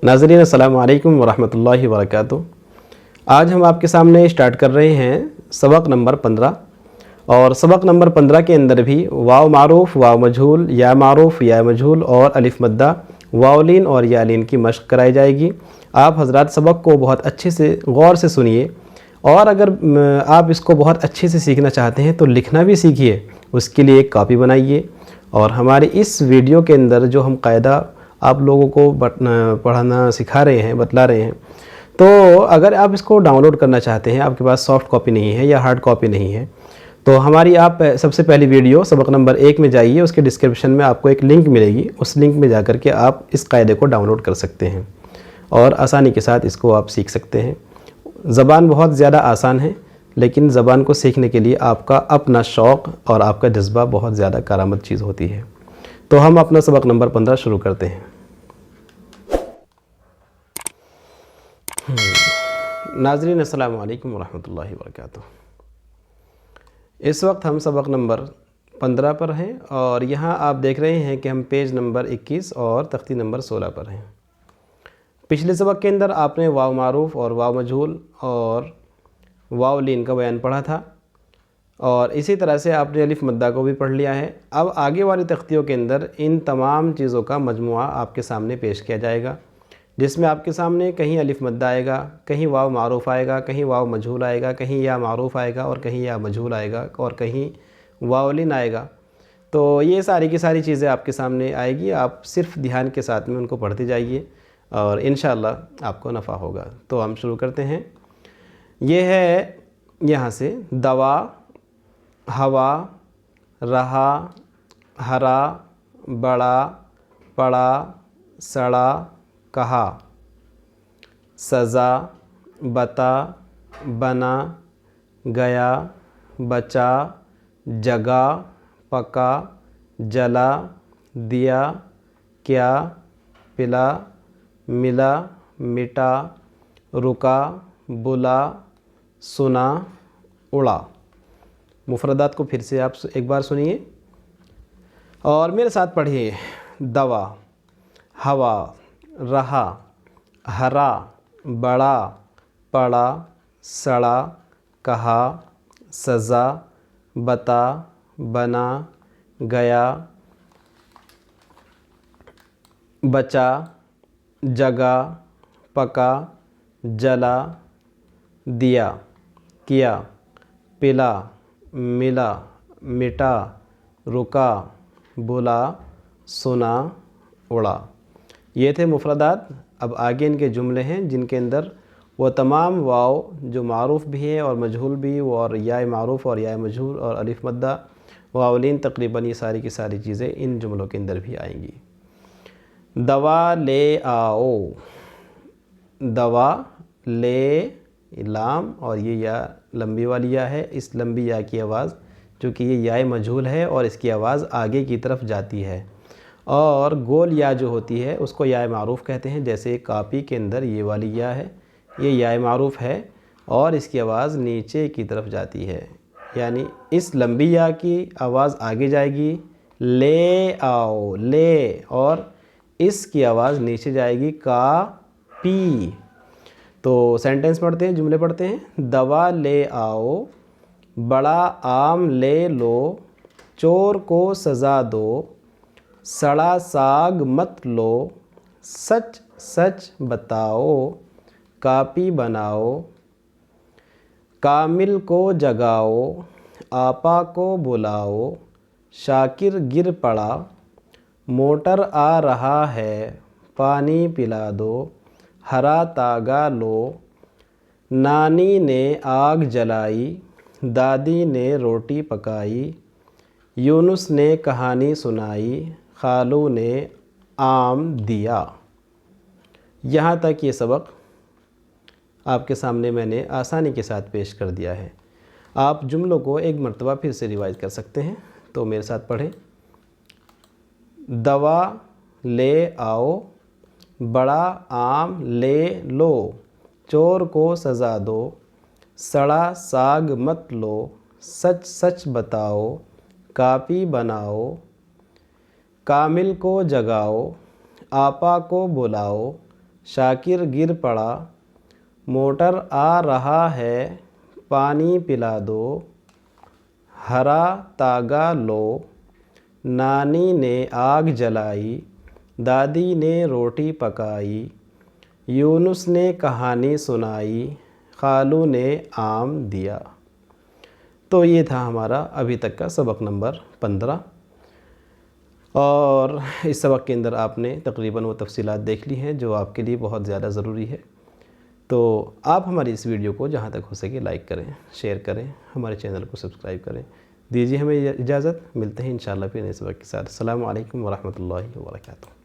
नाज़रीन अस्सलामु अलैकुम वरहमतुल्लाहि वबरकातुहू। आज हम आपके सामने स्टार्ट कर रहे हैं सबक नंबर 15। और सबक नंबर 15 के अंदर भी वाव मारूफ, वाव मजहूल, या मारूफ, या मजहूल और अलिफ मद्दा, वावलीन और यालीन की मश्क कराई जाएगी। आप हजरात सबक को बहुत अच्छे से गौर से सुनिए, और अगर आप इसको बहुत अच्छे से सीखना चाहते हैं तो लिखना भी सीखिए। उसके लिए एक कॉपी बनाइए, और हमारे इस वीडियो के अंदर जो हम कायदा आप लोगों को पढ़ाना सिखा रहे हैं, बतला रहे हैं, तो अगर आप इसको डाउनलोड करना चाहते हैं, आपके पास सॉफ्ट कॉपी नहीं है या हार्ड कॉपी नहीं है, तो हमारी आप सबसे पहली वीडियो सबक नंबर 1 में जाइए। उसके डिस्क्रिप्शन में आपको एक लिंक मिलेगी, उस लिंक में जा कर के आप इस कायदे को डाउनलोड कर सकते हैं और आसानी के साथ इसको आप सीख सकते हैं। ज़बान बहुत ज़्यादा आसान है, लेकिन ज़बान को सीखने के लिए आपका अपना शौक़ और आपका जज्बा बहुत ज़्यादा कारआमद चीज़ होती है। तो हम अपना सबक नंबर 15 शुरू करते हैं। नाज़रीन अस्सलामु अलैकुम वरहमतुल्लाहि वबरकातुहू। इस वक्त हम सबक नंबर 15 पर हैं, और यहाँ आप देख रहे हैं कि हम पेज नंबर 21 और तख्ती नंबर 16 पर हैं। पिछले सबक के अंदर आपने वाव मारूफ और वाव मजहूल और वावलीन का बयान पढ़ा था, और इसी तरह से आपने अलिफ मद्दा को भी पढ़ लिया है। अब आगे वाली तख्तियों के अंदर इन तमाम चीज़ों का मजमुआ आपके सामने पेश किया जाएगा, जिसमें आपके सामने कहीं अलिफ मद्दा आएगा, कहीं वाव मारूफ आएगा, कहीं वाव मजहूल आएगा, कहीं या मारूफ आएगा, और कहीं या मजहूल आएगा, और कहीं वावलीन आएगा। तो ये सारी की सारी चीज़ें आपके सामने आएगी। आप सिर्फ ध्यान के साथ में उनको पढ़ते जाइए और इंशाअल्लाह आपको नफ़ा होगा। तो हम शुरू करते हैं। ये है यहाँ से दवा, हवा, रहा, हरा, बड़ा, पड़ा, सड़ा, कहा, सज़ा, बता, बना, गया, बचा, जगा, पका, जला, दिया, क्या, पिला, मिला, मिटा, रुका, बुला, सुना, उड़ा। मुफरदात को फिर से आप एक बार सुनिए और मेरे साथ पढ़िए। दवा, हवा, रहा, हरा, बड़ा, पड़ा, सड़ा, कहा, सज़ा, बता, बना, गया, बचा, जगा, पका, जला, दिया, किया, पिला, मिला, मिटा, रुका, बुला, सुना, उड़ा। ये थे मुफरदात। अब आगे इनके जुमले हैं, जिनके अंदर वो तमाम वाव जो मारूफ भी है और मजहूल भी, और या मारूफ और या मजहूल और अलिफ मद्दा, वावलीन, तकरीबन ये सारी की सारी चीज़ें इन जुमलों के अंदर भी आएंगी। दवा ले आओ, दवा ले, लाम और ये या लंबी वाली या है। इस लंबी या की आवाज़, चूँकि ये या मजहूल है और इसकी आवाज़ आगे की तरफ जाती है, और गोल या जो होती है उसको या मारूफ कहते हैं। जैसे कापी के अंदर ये वाली या है, ये या मारूफ है और इसकी आवाज़ नीचे की तरफ जाती है, यानी इस लंबी या की आवाज़ आगे जाएगी, ले आओ, ले, और इसकी आवाज़ नीचे जाएगी, का, पी। तो सेंटेंस पढ़ते हैं, जुमले पढ़ते हैं। दवा ले आओ, बड़ा आम ले लो, चोर को सज़ा दो, सड़ा साग मत लो, सच सच बताओ, कापी बनाओ, कामिल को जगाओ, आपा को बुलाओ, शाकिर गिर पड़ा, मोटर आ रहा है, पानी पिला दो, हरा तागा लो, नानी ने आग जलाई, दादी ने रोटी पकाई, यूनुस ने कहानी सुनाई, खालू ने आम दिया। यहाँ तक ये सबक आपके सामने मैंने आसानी के साथ पेश कर दिया है। आप जुमलों को एक मरतबा फिर से रिवाइज कर सकते हैं। तो मेरे साथ पढ़ें। दवा ले आओ, बड़ा आम ले लो, चोर को सज़ा दो, सड़ा साग मत लो, सच सच बताओ, कापी बनाओ, कामिल को जगाओ, आपा को बुलाओ, شاکر گر پڑا، موٹر آ رہا ہے پانی پلا دو، ہرا تاگا لو، نانی نے آگ جلائی، دادی نے روٹی پکائی، یونس نے کہانی سنائی، خالو نے آم دیا۔ تو یہ تھا ہمارا ابھی تک کا سبق نمبر 15، اور اس سبق کے اندر آپ نے تقریباً وہ تفصیلات دیکھ لی ہیں جو آپ کے لیے بہت زیادہ ضروری ہے۔ تو آپ ہماری اس ویڈیو کو جہاں تک ہو سکے لائک کریں، شیئر کریں، ہمارے چینل کو سبسکرائب کریں۔ دیجیے ہمیں اجازت، ملتے ہیں انشاءاللہ پھر نئے سبق کے ساتھ۔ السلام علیکم ورحمۃ اللہ وبرکاتہ۔